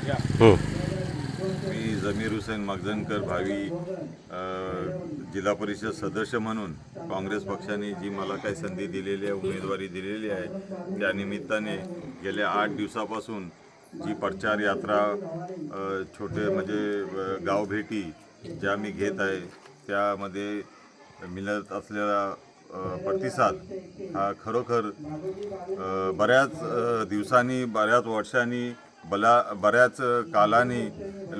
मी जमीर हुसेन मगजनकर भावी जिल्हा परिषद सदस्य म्हणून काँग्रेस पक्षाने जी मला काही संधी दिलेली आहे, उमेदवारी दिलेली आहे, त्या निमित्ताने गेल्या 8 दिवसापासून जी प्रचार यात्रा छोटे म्हणजे गावभेटी ज्या मी घेत आहे, त्यामध्ये मिळत असलेला प्रतिसाद हा खरोखर बऱ्याच दिवसांनी, बऱ्याच वर्षांनी, बऱ्याच कालाने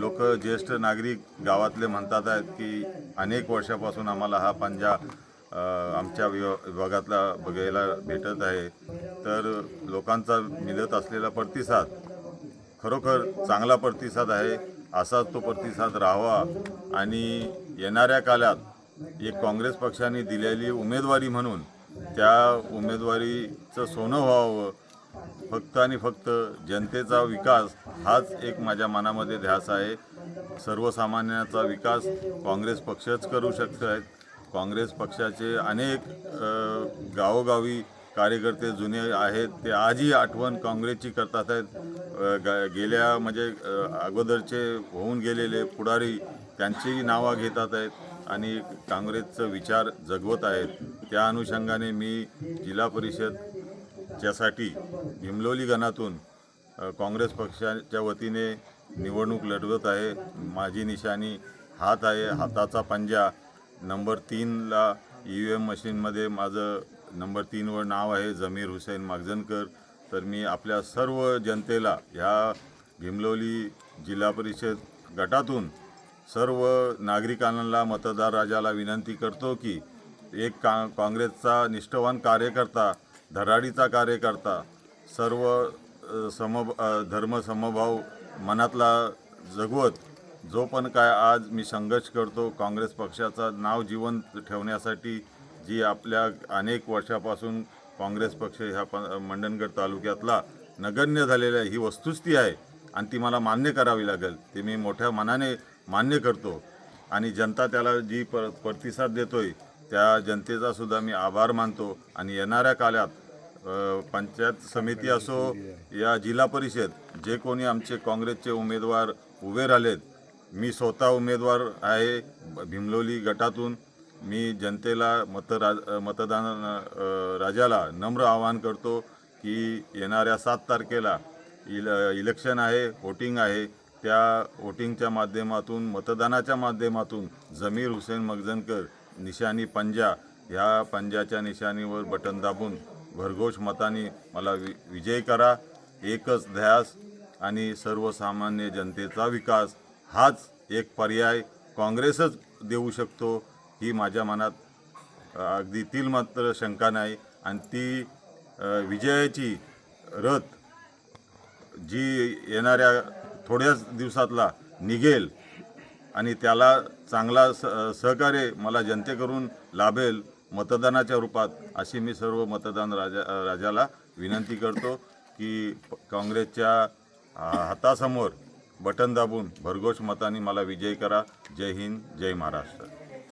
लोक, ज्येष्ठ नागरिक गावातले म्हणतात आहेत की अनेक वर्षापासून आम्हाला हा पंजा आमच्या विभागातला बघायला भेटत आहे. तर लोकांचा मिळत असलेला प्रतिसाद खरोखर चांगला प्रतिसाद आहे. असाच तो प्रतिसाद राहावा आणि येणाऱ्या काळात एक काँग्रेस पक्षाने दिलेली उमेदवारी म्हणून त्या उमेदवारीचं सोनं व्हावं. फक्त आणि फक्त जनतेचा विकास हाच एक माझ्या मनामध्ये ध्यास आहे. सर्वसामान्यांचा विकास काँग्रेस पक्षच करू शकत आहेत. काँग्रेस पक्षाचे अनेक गावोगावी कार्यकर्ते जुने आहेत, ते आजही आठवण काँग्रेसची करतात आहेत. गेल्या म्हणजे अगोदरचे होऊन गेलेले पुढारी त्यांचीही नावं घेतात आहेत आणि काँग्रेसचं विचार जगवत आहेत. त्या अनुषंगाने मी जिल्हा परिषदच्यासाठी भिमलोली गणातून काँग्रेस पक्षाच्या वतीने निवडणूक लढवत आहे. माझी निशाणी हात आहे, हाताचा पंजा. नंबर 3ला EVM मशीनमध्ये माझं नंबर 3वर नाव आहे जमीर हुसेन मगजनकर. तर मी आपल्या सर्व जनतेला ह्या भिमलोली जिल्हा परिषद गटातून सर्व नागरिकांना, मतदार राजाला विनंती करतो की एक काँग्रेसचा निष्ठावान कार्यकर्ता, धडाडीचा कार्यकर्ता, सर्व धर्म समभाव मनातला जगवत जो पण काय आज मी संघर्ष करतो काँग्रेस पक्षाचं नाव जिवंत ठेवण्यासाठी, जी आपल्या अनेक वर्षापासून काँग्रेस पक्ष ह्या मंडणगड तालुक्यातला नगण्य झालेला ही वस्तुस्थिती आहे आणि ती मला मान्य करावी लागेल. ते मी मोठ्या मनाने मान्य करतो आणि जनता त्याला जी प्रतिसाद देतोय त्या जनतेचा सुद्धा मी आभार मानतो. आणि येणाऱ्या काळात पंचायत समिती असो या जिल्हा परिषद, जे कोणी आमचे काँग्रेसचे उमेदवार उभे राहिलेत, मी स्वतः उमेदवार आहे भिमलोली गटातून. मी जनतेला मतदान राजाला नम्र आवाहन करतो की येणाऱ्या 7 तारखेला इलेक्शन आहे, वोटिंग आहे. त्या वोटिंगच्या माध्यमातून, मतदानाच्या माध्यमातून जमीर हुसेन मगजनकर निशाणी पंजा, ह्या पंजाच्या निशाणीवर बटन दाबून भरघोष मताने मला विजय करा. एकच ध्यास आणि सर्वसामान्य जनतेचा विकास हाच एक पर्याय काँग्रेसच देऊ शकतो, ही माझ्या मनात अगदी तिल मात्र शंका नाही. आणि ती विजयाची रथ जी येणाऱ्या थोड्याच दिवसातला निघेल आणि त्याला चांगला सहकार्य मला जनतेकडून लाभेल मतदानाच्या रूपात, अशी मी सर्व मतदान राजाला विनंती करतो की काँग्रेसच्या हातासमोर बटन दाबून भरघोष मताने मला विजयी करा. जय हिंद, जय महाराष्ट्र.